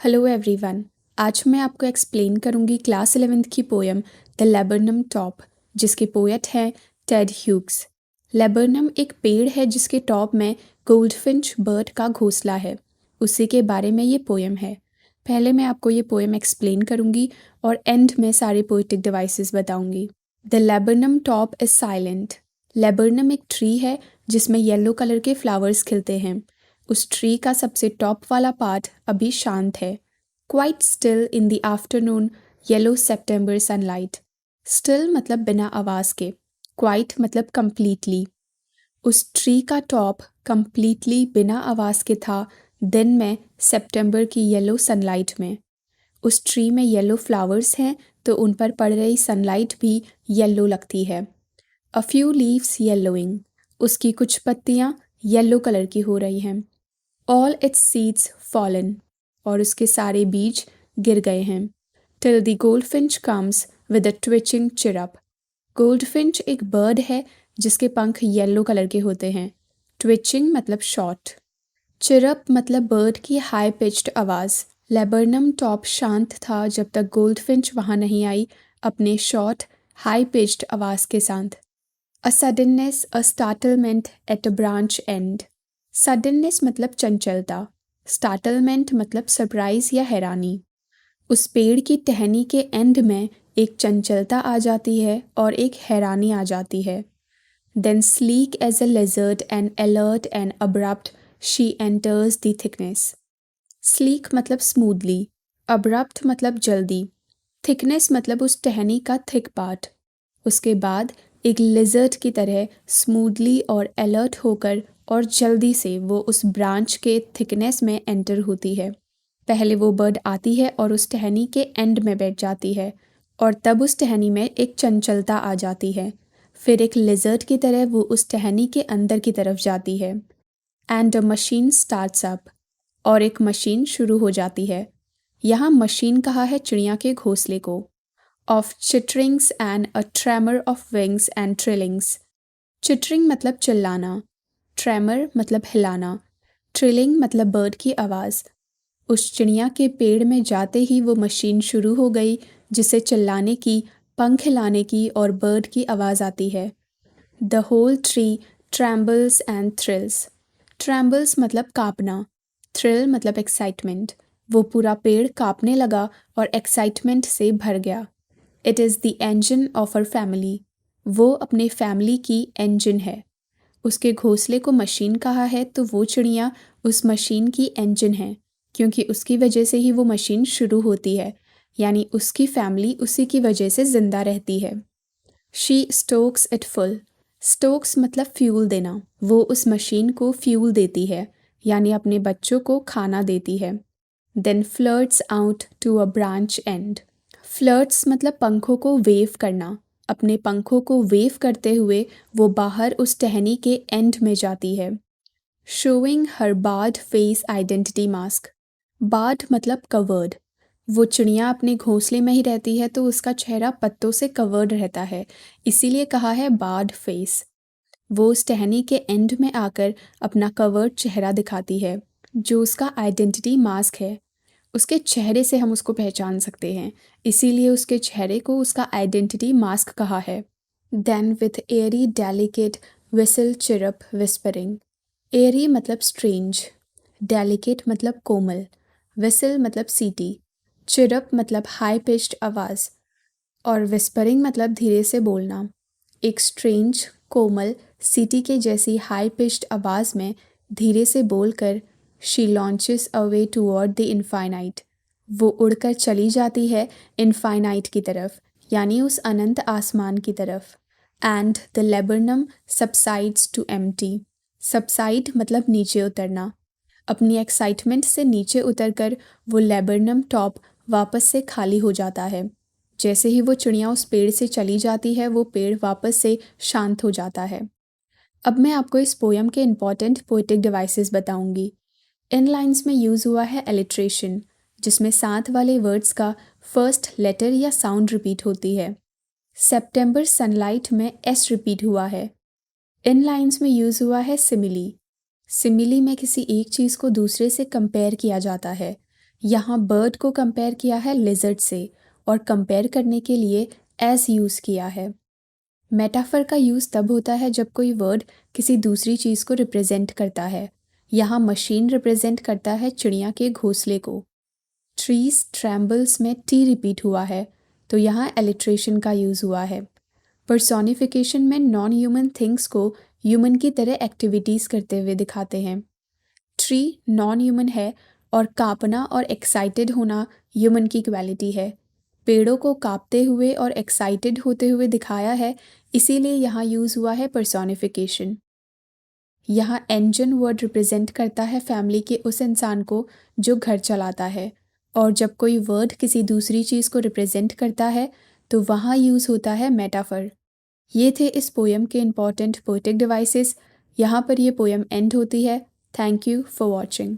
Hello everyone. आज मैं आपको एक्सप्लेन करूंगी क्लास 11th की पोएम द लेबरनम टॉप, जिसके पोएट हैं टेड ह्यूग्स। लेबरनम एक पेड़ है जिसके टॉप में गोल्डफिंच बर्ड का घोंसला है। उसी के बारे में ये पोएम है। पहले मैं आपको ये पोएम एक्सप्लेन करूंगी और एंड में सारे पोइटिक डिवाइसेस बताऊंगी। The laburnum top is silent. Laburnum एक ट्री है जिसमें येलो कलर के फ्लावर्स खिलते हैं। उस ट्री का सबसे टॉप वाला पार्ट अभी शांत है। Quite still in the afternoon yellow September sunlight. Still मतलब बिना आवाज़ के, क्वाइट मतलब कंप्लीटली। उस ट्री का टॉप कंप्लीटली बिना आवाज़ के था दिन में सितंबर की येलो सनलाइट में। उस ट्री में येलो फ्लावर्स हैं तो उन पर पड़ रही सनलाइट भी येलो लगती है। अ फ्यू लीव्स येलोइंग, उसकी कुछ पत्तियाँ येलो कलर की हो रही हैं। ऑल इट्स सीड्स फॉलन, और उसके सारे बीज गिर गए हैं। Till the goldfinch comes with a twitching chirp. Goldfinch एक बर्ड है जिसके पंख येलो कलर के होते हैं। ट्विचिंग मतलब शॉर्ट। चिरप मतलब बर्ड की हाई पिच्ड आवाज़। लेबरनम टॉप शांत था जब तक गोल्डफिंच वहाँ नहीं आई अपने शॉर्ट हाई पिच्ड आवाज़ के साथ। A suddenness, a startlement at a branch end. Suddenness मतलब चंचलता, स्टार्टलमेंट मतलब सरप्राइज या हैरानी। उस पेड़ की टहनी के एंड में एक चंचलता आ जाती है और एक हैरानी आ जाती है। Then sleek as a lizard and alert and abrupt she enters the thickness. Sleek मतलब स्मूथली, अब्रप्ट मतलब जल्दी, थिकनेस मतलब उस टहनी का थिक पार्ट। उसके बाद एक लिजर्ड की तरह स्मूथली और अलर्ट होकर और जल्दी से वो उस ब्रांच के थिकनेस में एंटर होती है। पहले वो बर्ड आती है और उस टहनी के एंड में बैठ जाती है और तब उस टहनी में एक चंचलता आ जाती है। फिर एक लिजर्ड की तरह वो उस टहनी के अंदर की तरफ जाती है। And a machine starts up, और एक मशीन शुरू हो जाती है। यहाँ मशीन कहा है चिड़िया के घोंसले को। Of चिटरिंग्स and a tremor of wings and trillings. Chittering मतलब चिल्लाना, ट्रेमर मतलब हिलाना, ट्रिलिंग मतलब बर्ड की आवाज़। उस चिड़िया के पेड़ में जाते ही वो मशीन शुरू हो गई जिसे चिल्लाने की, पंख हिलाने की और बर्ड की आवाज़ आती है। The whole tree trembles and thrills. Trembles मतलब काँपना, थ्रिल मतलब एक्साइटमेंट। वो पूरा पेड़ काँपने लगा और एक्साइटमेंट से भर गया। It is the engine of our family. वो अपने फैमिली की इंजन है। उसके घोंसले को मशीन कहा है तो वो चिड़िया उस मशीन की इंजन है, क्योंकि उसकी वजह से ही वो मशीन शुरू होती है, यानी उसकी फैमिली उसी की वजह से ज़िंदा रहती है। She Stokes it full. Stokes मतलब फ्यूल देना। वो उस मशीन को फ्यूल देती है, यानी अपने बच्चों को खाना देती है। Then flirts out to a branch end. Flirts मतलब पंखों को वेव करना। अपने पंखों को वेव करते हुए वो बाहर उस टहनी के एंड में जाती है। Showing her barred face identity mask. Barred मतलब कवर्ड। वो चिड़िया अपने घोंसले में ही रहती है तो उसका चेहरा पत्तों से कवर्ड रहता है, इसीलिए कहा है बार्ड फेस। वो उस टहनी के एंड में आकर अपना कवर्ड चेहरा दिखाती है, जो उसका आइडेंटिटी मास्क है। उसके चेहरे से हम उसको पहचान सकते हैं, इसीलिए उसके चेहरे को उसका आइडेंटिटी मास्क कहा है। Then with airy delicate whistle chirp whispering. Airy मतलब स्ट्रेंज, डेलिकेट मतलब कोमल, विसल मतलब सीटी, चिरप मतलब हाई पिच्ड आवाज़ और विस्परिंग मतलब धीरे से बोलना। एक स्ट्रेंज, कोमल, सीटी के जैसी हाई पिच्ड आवाज़ में धीरे से बोलकर she launches away toward the infinite. वो उड़कर चली जाती है इनफाइनाइट की तरफ, यानी उस अनंत आसमान की तरफ। And the laburnum subsides to empty. Subside मतलब नीचे उतरना। अपनी एक्साइटमेंट से नीचे उतरकर वो लेबरनम टॉप वापस से खाली हो जाता है। जैसे ही वो चिड़िया उस पेड़ से चली जाती है वो पेड़ वापस से शांत हो जाता है। अब मैं आपको इस पोयम के इम्पॉर्टेंट पोइटिक डिवाइसेस बताऊंगी। इन लाइंस में यूज़ हुआ है एलिट्रेशन, जिसमें साथ वाले वर्ड्स का फर्स्ट लेटर या साउंड रिपीट होती है। सेप्टेम्बर सनलाइट में एस रिपीट हुआ है। इन लाइंस में यूज़ हुआ है सिमिली। सिमिली में किसी एक चीज़ को दूसरे से कंपेयर किया जाता है, यहाँ बर्ड को कंपेयर किया है लिजर्ड से और कंपेयर करने के लिए एज यूज़ किया है। मेटाफर का यूज़ तब होता है जब कोई वर्ड किसी दूसरी चीज़ को रिप्रेजेंट करता है। यहाँ मशीन रिप्रेजेंट करता है चिड़िया के घोंसले को। ट्रीज ट्रैम्बल्स में टी रिपीट हुआ है तो यहाँ एलिट्रेशन का यूज़ हुआ है। पर्सोनिफिकेशन में नॉन ह्यूमन थिंग्स को ह्यूमन की तरह एक्टिविटीज़ करते हुए दिखाते हैं। ट्री नॉन ह्यूमन है और कांपना और एक्साइटेड होना ह्यूमन की क्वालिटी है। पेड़ों को कांपते हुए और एक्साइटेड होते हुए दिखाया है, इसीलिए यहाँ यूज़ हुआ है पर्सोनिफिकेशन। यहाँ इंजन वर्ड रिप्रेजेंट करता है फैमिली के उस इंसान को जो घर चलाता है, और जब कोई वर्ड किसी दूसरी चीज़ को रिप्रेजेंट करता है तो वहाँ यूज़ होता है मेटाफर। ये थे इस पोएम के इम्पॉर्टेंट पोएटिक डिवाइसेस। यहाँ पर ये पोएम एंड होती है। Thank you for watching.